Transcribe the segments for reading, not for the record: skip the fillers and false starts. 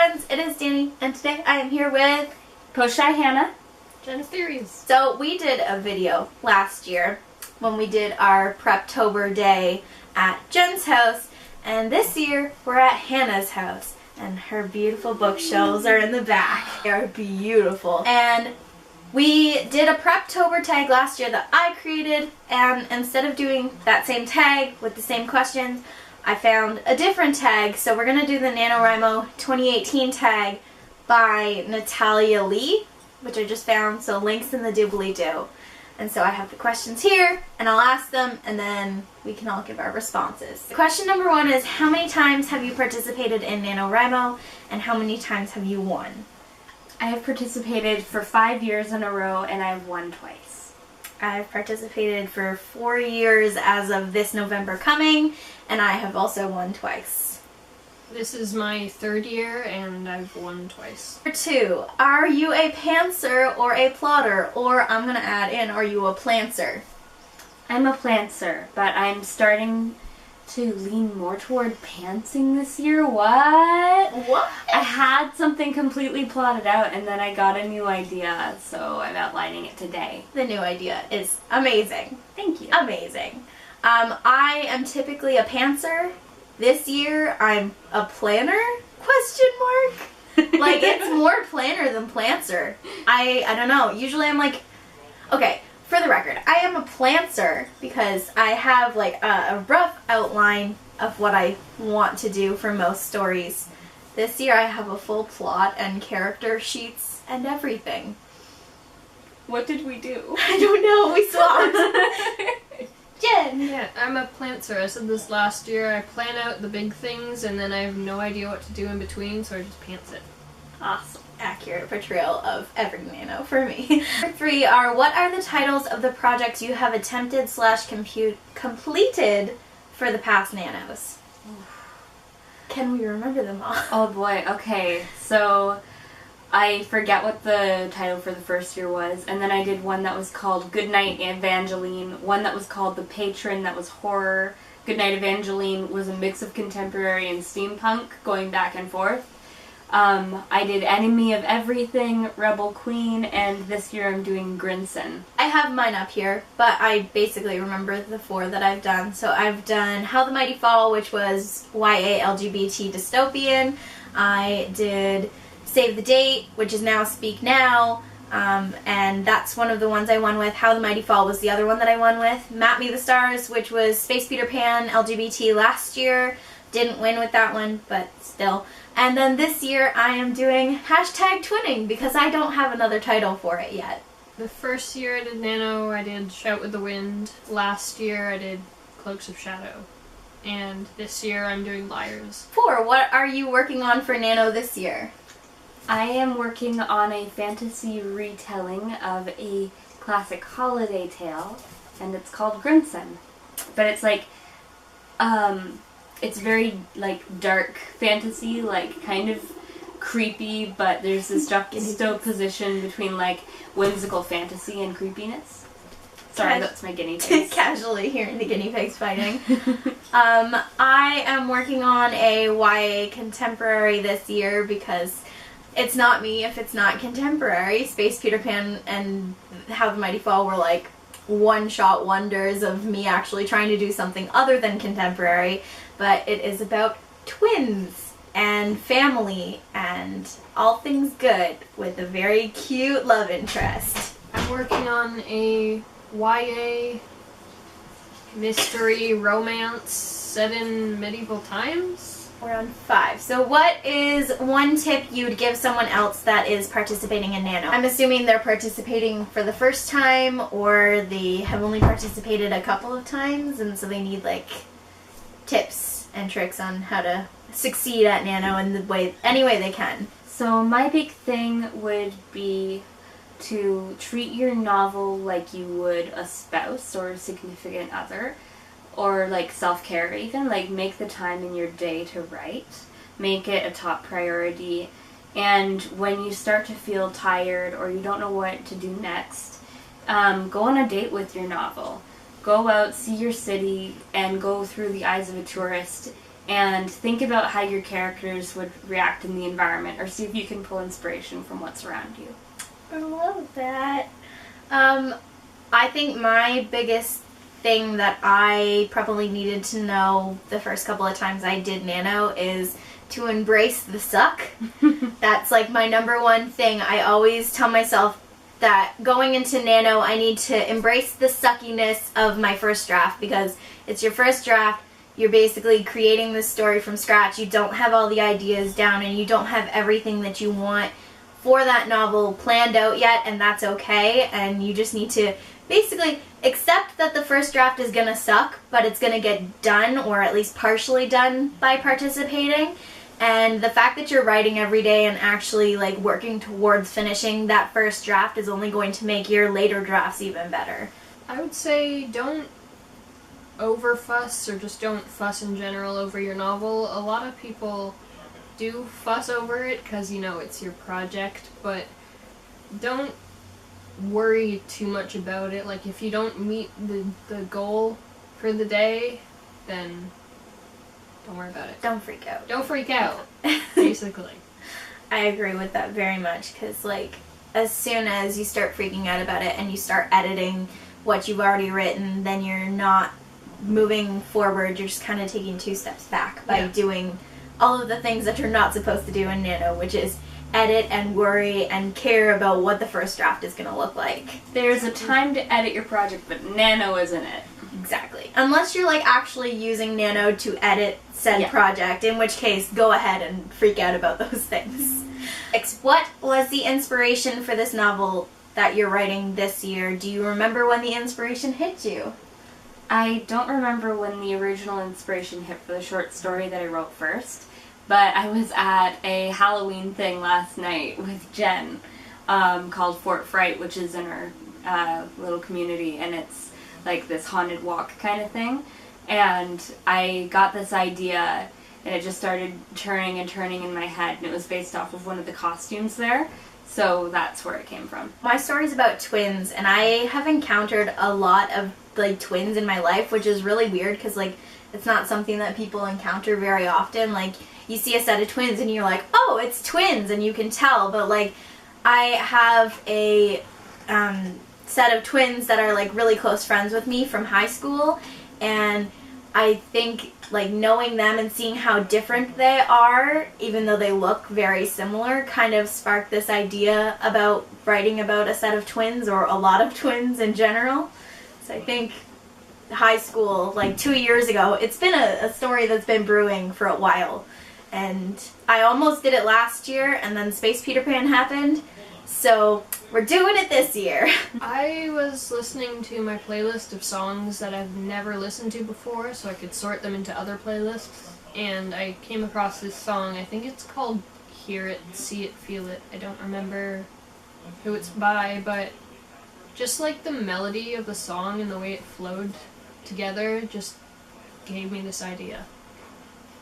friends, it is Danny, and today I am here with Koshai Hannah. Jen's Theories. So we did a video last year when we did our Preptober day at Jen's house, and this year we're at Hannah's house, and her beautiful bookshelves are in the back. They are beautiful. And we did a Preptober tag last year that I created, and instead of doing that same tag with the same questions, I found a different tag. So we're going to do the Nanowrimo 2018 tag by Natalia Lee, which I just found, so links in the doobly-doo. And so I have the questions here, and I'll ask them, and then we can all give our responses. Question number 1 is, how many times have you participated in Nanowrimo, and how many times have you won? I have participated for 5 years in a row, and I've won twice. I've participated for 4 years as of this November coming, and I have also won twice. This is my 3rd year, and I've won twice. Number 2, are you a pantser or a plotter? Or I'm going to add in, are you a plantser? I'm a plantser, but I'm starting to lean more toward pantsing this year. What? I had something completely plotted out, and then I got a new idea, so I'm outlining it today. The new idea is amazing. Thank you. Amazing. I am typically a pantser. This year, I'm a planner? Question mark? Like, it's more planner than plantser. I don't know. Usually I'm like, okay, for the record, I am a plantser because I have like a rough outline of what I want to do for most stories. This year I have a full plot and character sheets and everything. What did we do? I don't know. We swapped. Jen! Yeah, I'm a plantser. I said this last year. I plan out the big things, and then I have no idea what to do in between, so I just pants it. Awesome. Accurate portrayal of every nano for me. Number 3 are, what are the titles of the projects you have attempted / completed for the past nanos? Can we remember them all? Oh boy, okay. So I forget what the title for the first year was, and then I did one that was called Goodnight Evangeline, one that was called The Patron, that was horror. Goodnight Evangeline was a mix of contemporary and steampunk, going back and forth. I did Enemy of Everything, Rebel Queen, and this year I'm doing Grinson. I have mine up here, but I basically remember the 4 that I've done. So I've done How the Mighty Fall, which was YA LGBT dystopian. I did Save the Date, which is now Speak Now, and that's one of the ones I won with. How the Mighty Fall was the other one that I won with. Map Me the Stars, which was Space Peter Pan LGBT last year. Didn't win with that one, but still. And then this year I am doing #twinning because I don't have another title for it yet. The first year I did Nano, I did Shout with the Wind. Last year I did Cloaks of Shadow. And this year I'm doing Liars. 4, what are you working on for Nano this year? I am working on a fantasy retelling of a classic holiday tale, and it's called Grinson. But it's like, it's very, like, dark fantasy, like, kind of creepy, but there's this juxtaposition between, like, whimsical fantasy and creepiness. Sorry, that's my guinea pigs. Casually hearing the guinea pigs fighting. I am working on a YA contemporary this year because it's not me if it's not contemporary. Space Peter Pan and How the Mighty Fall were, like, one-shot wonders of me actually trying to do something other than contemporary. But it is about twins and family and all things good with a very cute love interest. I'm working on a YA mystery romance set in medieval times. We're on 5. So what is one tip you'd give someone else that is participating in Nano? I'm assuming they're participating for the first time, or they have only participated a couple of times, and so they need, like, tips and tricks on how to succeed at Nano in any way they can. So my big thing would be to treat your novel like you would a spouse or a significant other, or like self-care even. Like, make the time in your day to write, make it a top priority, and when you start to feel tired or you don't know what to do next, go on a date with your novel. Go out, see your city, and go through the eyes of a tourist and think about how your characters would react in the environment, or see if you can pull inspiration from what's around you. I love that. I think my biggest thing that I probably needed to know the first couple of times I did Nano is to embrace the suck. That's like my number one thing. I always tell myself that going into Nano, I need to embrace the suckiness of my first draft, because it's your first draft. You're basically creating this story from scratch. You don't have all the ideas down, and you don't have everything that you want for that novel planned out yet, and that's okay. And you just need to basically accept that the first draft is gonna suck, but it's gonna get done, or at least partially done, by participating. And the fact that you're writing every day and actually like working towards finishing that first draft is only going to make your later drafts even better. I would say don't over fuss, or just don't fuss in general over your novel. A lot of people do fuss over it because, you know, it's your project, but don't worry too much about it. Like, if you don't meet the goal for the day, then don't worry about it. Don't freak out. Don't freak out, basically. I agree with that very much, because like as soon as you start freaking out about it and you start editing what you've already written, then you're not moving forward. You're just kind of taking 2 steps back by doing all of the things that you're not supposed to do in Nano, which is edit and worry and care about what the first draft is going to look like. There's a time to edit your project, but Nano isn't it. Exactly. Unless you're like actually using Nano to edit said project, in which case go ahead and freak out about those things. What was the inspiration for this novel that you're writing this year? Do you remember when the inspiration hit you? I don't remember when the original inspiration hit for the short story that I wrote first, but I was at a Halloween thing last night with Jen called Fort Fright, which is in our little community, and it's like this haunted walk kind of thing. And I got this idea, and it just started turning and turning in my head, and it was based off of one of the costumes there. So that's where it came from. My story's about twins, and I have encountered a lot of like twins in my life, which is really weird because like it's not something that people encounter very often. Like you see a set of twins and you're like, oh, it's twins, and you can tell. But like I have a set of twins that are like really close friends with me from high school, and I think like knowing them and seeing how different they are, even though they look very similar, kind of sparked this idea about writing about a set of twins, or a lot of twins in general. So I think high school, like 2 years ago, it's been a story that's been brewing for a while. And I almost did it last year, and then Space Peter Pan happened. So we're doing it this year. I was listening to my playlist of songs that I've never listened to before, so I could sort them into other playlists. And I came across this song. I think it's called Hear It, See It, Feel It. I don't remember who it's by, but just like the melody of the song and the way it flowed together just gave me this idea.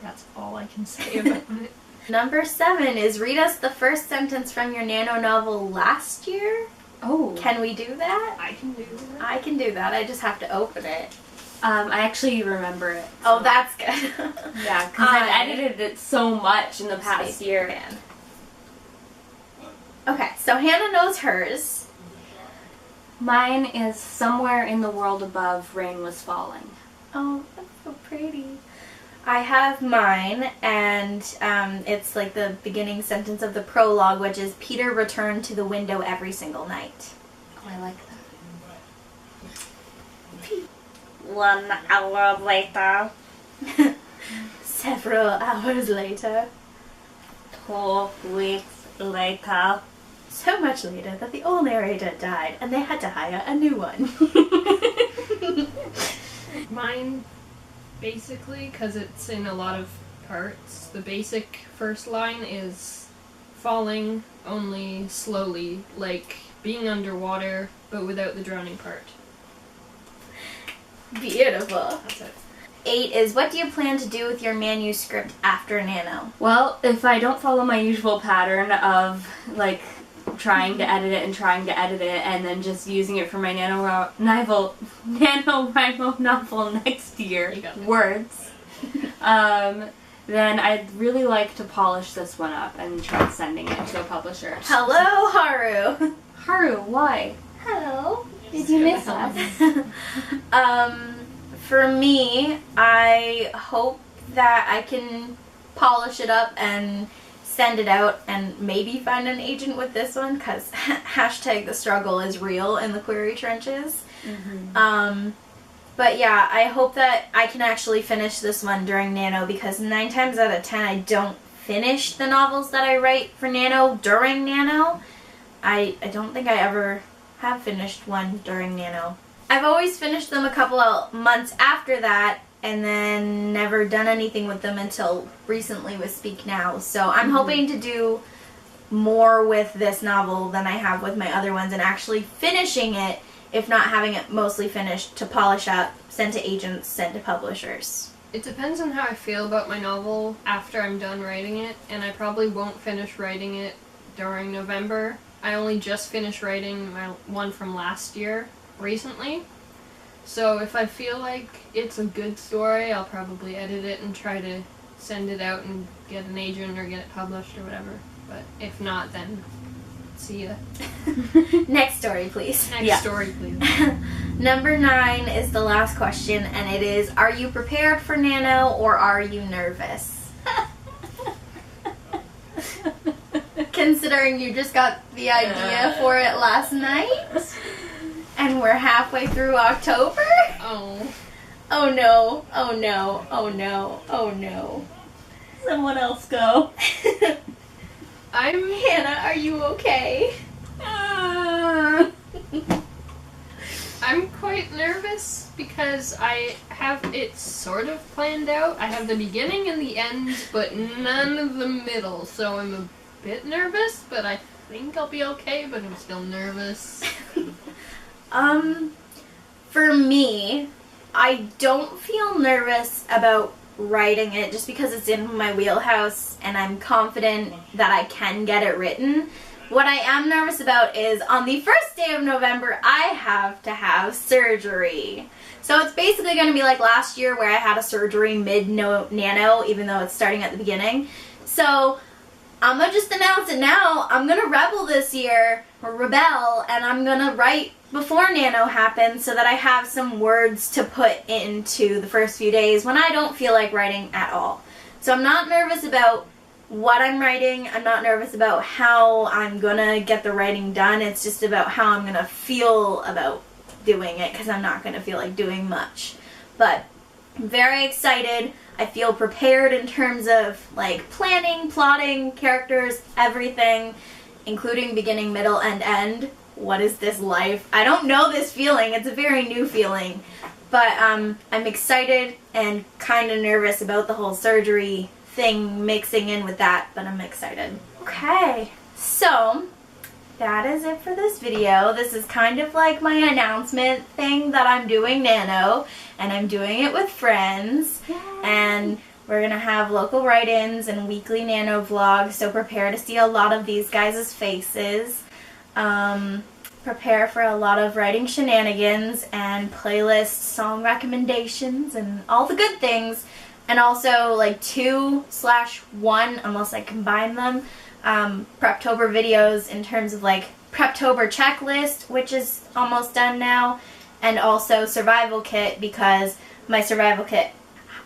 That's all I can say about it. Number 7 is read us the first sentence from your Nano novel last year. Oh. Can we do that? I can do that. I can do that. I just have to open it. I actually remember it. Oh, that's good. Yeah, because I've edited it so much in the past Space year. Fan. Okay, so Hannah knows hers. Mine is Somewhere in the World Above, Rain Was Falling. Oh, that's so pretty. I have mine, and it's like the beginning sentence of the prologue, which is, Peter returned to the window every single night. Oh, I like that. 1 hour later. Several hours later. 2 weeks later. So much later that the old narrator died, and they had to hire a new one. Mine, basically, because it's in a lot of parts, the basic first line is falling only slowly, like being underwater, but without the drowning part. Beautiful. That's it. 8 is, what do you plan to do with your manuscript after Nano? Well, if I don't follow my usual pattern of, like, trying to edit it and then just using it for my NaNoWrimo novel next year, You got it. words, then I'd really like to polish this one up and try sending it to a publisher. Hello, Haru. Haru, why? Hello. Did you miss us? For me, I hope that I can polish it up and send it out and maybe find an agent with this one, because hashtag the struggle is real in the query trenches. But yeah, I hope that I can actually finish this one during Nano, because 9 times out of 10 I don't finish the novels that I write for Nano during Nano. I don't think I ever have finished one during Nano. I've always finished them a couple of months after that, and then never done anything with them until recently with Speak Now. So I'm hoping to do more with this novel than I have with my other ones, and actually finishing it, if not having it mostly finished, to polish up, send to agents, send to publishers. It depends on how I feel about my novel after I'm done writing it, and I probably won't finish writing it during November. I only just finished writing my one from last year recently. So if I feel like it's a good story, I'll probably edit it and try to send it out and get an agent or get it published or whatever. But if not, then see ya. Next story, please. Next story, please. Number 9 is the last question, and it is, are you prepared for Nano or are you nervous? Considering you just got the idea for it last night, and we're halfway through October? Oh. Oh no, oh no, oh no, oh no. Someone else go. Hannah, are you okay? I'm quite nervous because I have it sort of planned out. I have the beginning and the end, but none of the middle. So I'm a bit nervous, but I think I'll be okay, but I'm still nervous. For me, I don't feel nervous about writing it just because it's in my wheelhouse and I'm confident that I can get it written. What I am nervous about is on the first day of November, I have to have surgery. So it's basically going to be like last year where I had a surgery mid-Nano, even though it's starting at the beginning. So I'm going to just announce it now. I'm going to rebel this year, or rebel, and I'm going to write before Nano happens so that I have some words to put into the first few days when I don't feel like writing at all. So I'm not nervous about what I'm writing. I'm not nervous about how I'm going to get the writing done. It's just about how I'm going to feel about doing it, because I'm not going to feel like doing much. But I'm very excited. I feel prepared in terms of like planning, plotting, characters, everything, including beginning, middle, and end. What is this life? I don't know this feeling. It's a very new feeling. But I'm excited and kind of nervous about the whole surgery thing mixing in with that, but I'm excited. Okay, so that is it for this video. This is kind of like my announcement thing that I'm doing Nano, and I'm doing it with friends. Yay. And we're gonna have local write-ins and weekly Nano vlogs, so prepare to see a lot of these guys' faces. Prepare for a lot of writing shenanigans and playlist song recommendations and all the good things. And also like 2/1, unless I combine them, Preptober videos in terms of like Preptober checklist, which is almost done now, and also survival kit, because my survival kit,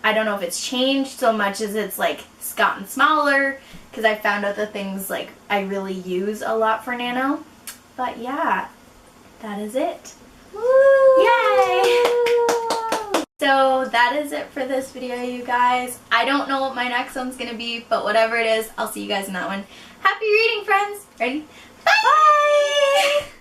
I don't know if it's changed so much as it's like gotten smaller, because I found out the things like I really use a lot for Nano. But yeah, that is it. Woo! Yay! So that is it for this video, you guys. I don't know what my next one's gonna be, but whatever it is, I'll see you guys in that one. Happy reading, friends! Ready? Bye! Bye!